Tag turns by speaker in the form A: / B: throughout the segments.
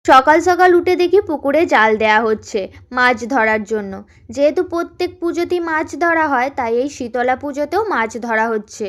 A: সকাল সকাল উঠে দেখি পুকুরে জাল দেয়া হচ্ছে মাছ ধরার জন্য। যেহেতু প্রত্যেক পুজোতেই মাছ ধরা হয়, তাই এই শীতলা পুজোতেও মাছ ধরা হচ্ছে।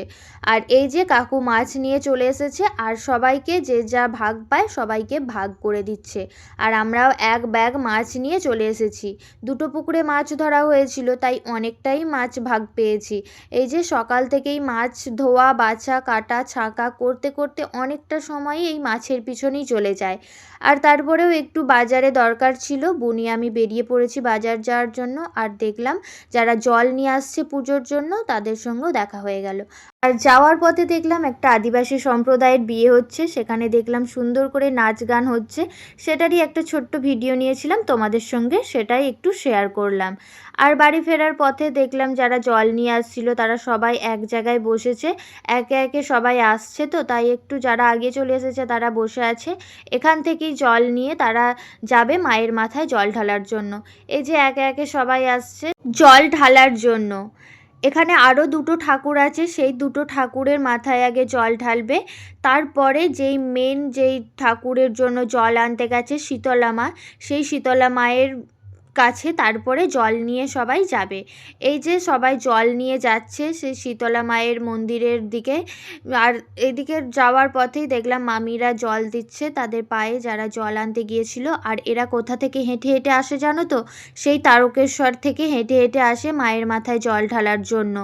A: আর এই যে কাকু মাছ নিয়ে চলে এসেছে, আর সবাইকে যে যা ভাগ পায় সবাইকে ভাগ করে দিচ্ছে। আর আমরাও এক ব্যাগ মাছ নিয়ে চলে এসেছি। দুটো পুকুরে মাছ ধরা হয়েছিল, তাই অনেকটাই মাছ ভাগ পেয়েছি। এই যে সকাল থেকেই মাছ ধোয়া, বাছা, কাটা, ছাঁকা করতে করতে অনেকটা সময়ই এই মাছের পিছনেই চলে যায়। আর তারপরেও একটু বাজারে দরকার ছিল, বুনি আমি বেরিয়ে পড়েছি বাজার যাওয়ার জন্য। আর দেখলাম যারা জল নিয়ে আসছে পুজোর জন্য তাদের সঙ্গেও দেখা হয়ে গেল। আর যাওয়ার পথে দেখলাম একটা আদিবাসী সম্প্রদায়ের বিয়ে হচ্ছে, সেখানে দেখলাম সুন্দর করে নাচ গান হচ্ছে। সেটারই একটা ছোট্ট ভিডিও নিয়েছিলাম তোমাদের সঙ্গে, সেটাই একটু শেয়ার করলাম। আর বাড়ি ফেরার পথে দেখলাম যারা জল নিয়ে আসছিল তারা সবাই এক জায়গায় বসেছে। একে একে সবাই আসছে, তো তাই একটু যারা আগে চলে এসেছে তারা বসে আছে। এখান থেকেই জল নিয়ে তারা যাবে মায়ের মাথায় জল ঢালার জন্য। এই যে একে একে সবাই আসছে জল ঢালার জন্য। এখানে আরও দুটো ঠাকুর আছে, সেই দুটো ঠাকুরের মাথায় আগে জল ঢালবে। তারপরে যেই ঠাকুরের জন্য জল আনতে গেছে শীতলা মা, সেই শীতলা মায়ের কাছে তারপরে জল নিয়ে সবাই যাবে। এই যে সবাই জল নিয়ে যাচ্ছে সেই শীতলা মায়ের মন্দিরের দিকে। আর এদিকে যাওয়ার পথেই দেখলাম মামিরা জল দিচ্ছে তাদের পায়ে, যারা জল আনতে গিয়েছিল। আর এরা কোথা থেকে হেঁটে হেঁটে আসে জানো তো? সেই তারকেশ্বর থেকে হেঁটে হেঁটে আসে মায়ের মাথায় জল ঢালার জন্য।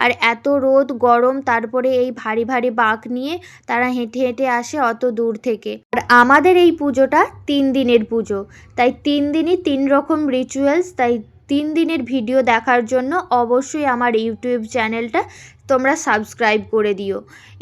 A: আর এত রোদ গরম, তারপরে এই ভারী ভারী বাঁক নিয়ে তারা হেঁটে হেঁটে আসে অত দূর থেকে। আর আমাদের এই পুজোটা 3 দিনের পুজো, তাই 3 দিনই 3 রকম রিচুয়ালস। তাই 3 দিনের ভিডিও দেখার জন্য অবশ্যই আমার ইউটিউব চ্যানেলটা তোমরা সাবস্ক্রাইব করে দিও।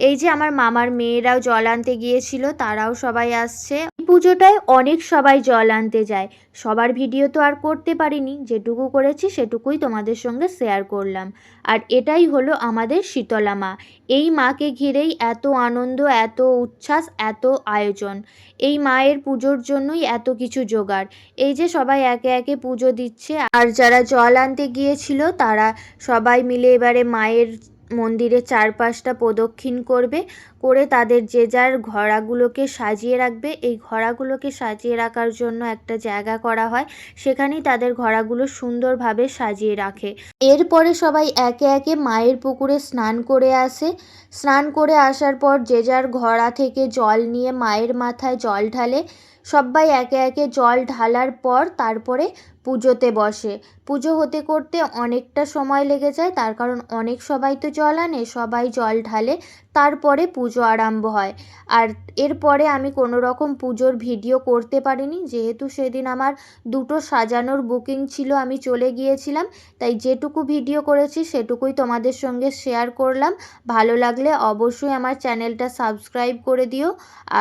A: এই যে আমার মামার মেয়েরাও জল আনতে গিয়েছিল, তারাও সবাই আসছে। এই পুজোটায় অনেক সবাই জল আনতে যায়। সবার ভিডিও তো আর করতে পারিনি, যেটুকু করেছি সেটুকুই তোমাদের সঙ্গে শেয়ার করলাম। আর এটাই হলো আমাদের শীতলা মা। এই মাকে ঘিরেই এত আনন্দ, এত উচ্ছ্বাস, এত আয়োজন। এই মায়ের পুজোর জন্যই এত কিছু জোগাড়। এই যে সবাই একে একে পুজো দিচ্ছে। আর যারা জল আনতে গিয়েছিল তারা সবাই মিলে এবারে মায়ের মন্দিরের চারপাশটা প্রদক্ষিণ করবে, করে তাদের যে যার ঘোড়াগুলোকে সাজিয়ে রাখবে। এই ঘোড়াগুলোকে সাজিয়ে রাখার জন্য একটা জায়গা করা হয়, সেখানেই তাদের ঘোড়াগুলো সুন্দরভাবে সাজিয়ে রাখে। এরপরে সবাই একে একে মায়ের পুকুরে স্নান করে আসে। স্নান করে আসার পর যে যার ঘোড়া থেকে জল নিয়ে মায়ের মাথায় জল ঢালে। সবাই একে একে জল ঢালার পর তারপরে পুজোতে বসে। পুজো হতে করতে অনেকটা সময় লেগে যায়, তার কারণ অনেক সবাই তো জল আনে, সবাই জল ঢালে, তারপরে পুজো আরম্ভ হয়। আর এরপরে আমি কোনো রকম পুজোর ভিডিও করতে পারিনি, যেহেতু সেদিন আমার দুটো সাজানোর বুকিং ছিল, আমি চলে গিয়েছিলাম। তাই যেটুকু ভিডিও করেছি সেটুকুই তোমাদের সঙ্গে শেয়ার করলাম। ভালো লাগলে অবশ্যই আমার চ্যানেলটা সাবস্ক্রাইব করে দিও।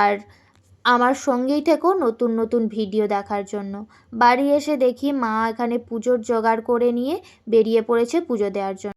A: আর আমার সঙ্গেই থেকো নতুন নতুন ভিডিও দেখার জন্য। বাড়ি এসে দেখি মা এখানে পুজোর জোগাড় করে নিয়ে বেরিয়ে পড়েছে পুজো দেওয়ার জন্য।